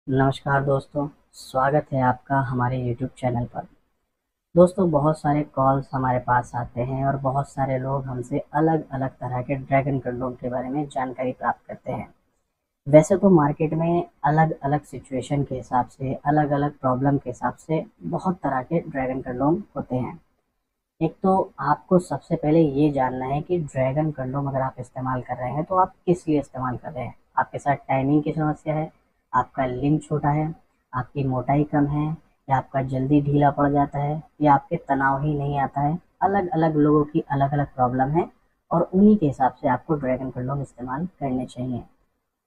नमस्कार दोस्तों, स्वागत है आपका हमारे YouTube चैनल पर। दोस्तों, बहुत सारे कॉल्स हमारे पास आते हैं और बहुत सारे लोग हमसे अलग अलग तरह के ड्रैगन कंडोम के बारे में जानकारी प्राप्त करते हैं। वैसे तो मार्केट में अलग अलग सिचुएशन के हिसाब से, अलग अलग प्रॉब्लम के हिसाब से बहुत तरह के ड्रैगन कंडोम होते हैं। एक तो आपको सबसे पहले ये जानना है कि ड्रैगन कंडोम अगर आप इस्तेमाल कर रहे हैं तो आप किस लिए इस्तेमाल कर रहे हैं। आपके साथ टाइमिंग की समस्या है, आपका लिंग छोटा है, आपकी मोटाई कम है, या आपका जल्दी ढीला पड़ जाता है, या आपके तनाव ही नहीं आता है। अलग अलग लोगों की अलग अलग प्रॉब्लम है और उन्हीं के हिसाब से आपको ड्रैगन कंडोम इस्तेमाल करने चाहिए।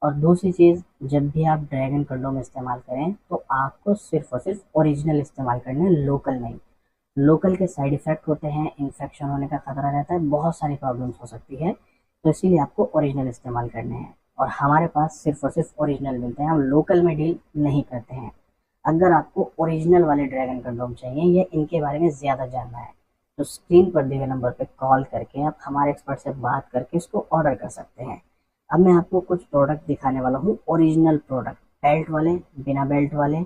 और दूसरी चीज़, जब भी आप ड्रैगन कंडोम इस्तेमाल करें तो आपको सिर्फ और सिर्फ ओरिजिनल इस्तेमाल करना है, लोकल नहीं। लोकल के साइड इफ़ेक्ट होते हैं, इन्फेक्शन होने का खतरा रहता है, बहुत सारी प्रॉब्लम्स हो सकती है। तो इसीलिए आपको ओरिजिनल इस्तेमाल करने हैं और हमारे पास सिर्फ और सिर्फ ओरिजिनल मिलते हैं, हम लोकल में डील नहीं करते हैं। अगर आपको ओरिजिनल वाले ड्रैगन कंडोम चाहिए या इनके बारे में ज़्यादा जानना है तो स्क्रीन पर दिए गए नंबर पर कॉल करके आप हमारे एक्सपर्ट से बात करके इसको ऑर्डर कर सकते हैं। अब मैं आपको कुछ प्रोडक्ट दिखाने वाला हूँ, ओरिजिनल प्रोडक्ट, बेल्ट वाले, बिना बेल्ट वाले,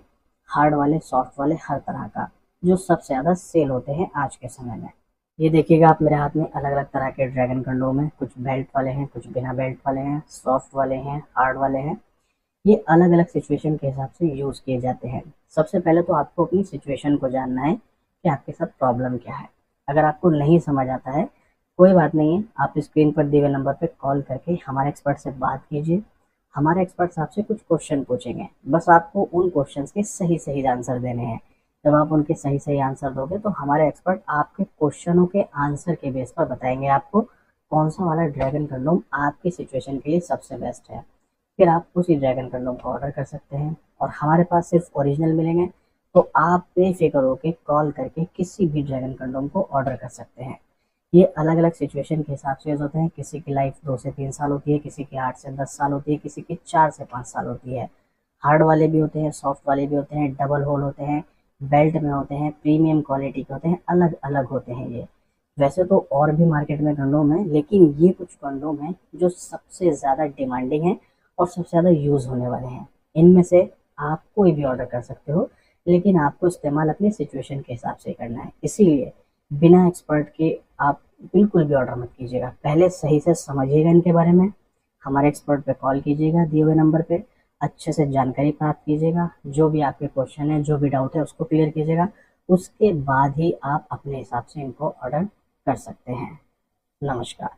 हार्ड वाले, सॉफ्ट वाले, हर तरह का, जो सबसे ज़्यादा सेल होते हैं आज के समय में। ये देखिएगा आप, मेरे हाथ में अलग अलग तरह के ड्रैगन कंडोम हैं, कुछ बेल्ट वाले हैं, कुछ बिना बेल्ट वाले हैं, सॉफ्ट वाले हैं, हार्ड वाले हैं। ये अलग अलग सिचुएशन के हिसाब से यूज़ किए जाते हैं। सबसे पहले तो आपको अपनी सिचुएशन को जानना है कि आपके साथ प्रॉब्लम क्या है। अगर आपको नहीं समझ आता है, कोई बात नहीं है, आप स्क्रीन पर दिए हुए नंबर पर कॉल करके हमारे एक्सपर्ट से बात कीजिए। हमारे एक्सपर्ट्स आपसे कुछ क्वेश्चन पूछेंगे, बस आपको उन क्वेश्चंस के सही सही आंसर देने हैं। जब आप उनके सही सही आंसर दोगे तो हमारे एक्सपर्ट आपके क्वेश्चनों के आंसर के बेस पर बताएंगे आपको कौन सा वाला ड्रैगन कंडोम आपकी सिचुएशन के लिए सबसे बेस्ट है। फिर आप उसी ड्रैगन कंडोम को ऑर्डर कर सकते हैं और हमारे पास सिर्फ ओरिजिनल मिलेंगे, तो आप बेफिक्र होकर कॉल करके किसी भी ड्रैगन कंडोम को ऑर्डर कर सकते हैं। ये अलग अलग सिचुएशन के हिसाब से यूज़ होते हैं। किसी की लाइफ 2 से 3 साल होती है, किसी की 8 से 10 साल होती है, किसी की 4 से 5 साल होती है। हार्ड वाले भी होते हैं, सॉफ्ट वाले भी होते हैं, डबल होल होते हैं, बेल्ट में होते हैं, प्रीमियम क्वालिटी के होते हैं, अलग अलग होते हैं ये। वैसे तो और भी मार्केट में कंडोम है, लेकिन ये कुछ कंडोम हैं जो सबसे ज़्यादा डिमांडिंग है और सबसे ज़्यादा यूज़ होने वाले हैं। इनमें से आप कोई भी ऑर्डर कर सकते हो, लेकिन आपको इस्तेमाल अपनी सिचुएशन के हिसाब से करना है। इसीलिए बिना एक्सपर्ट के आप बिल्कुल भी ऑर्डर मत कीजिएगा। पहले सही से समझिएगा इनके बारे में, हमारे एक्सपर्ट पे कॉल कीजिएगा दिए हुए नंबर पे, अच्छे से जानकारी प्राप्त कीजिएगा। जो भी आपके क्वेश्चन है, जो भी डाउट है, उसको क्लियर कीजिएगा। उसके बाद ही आप अपने हिसाब से इनको ऑर्डर कर सकते हैं। नमस्कार।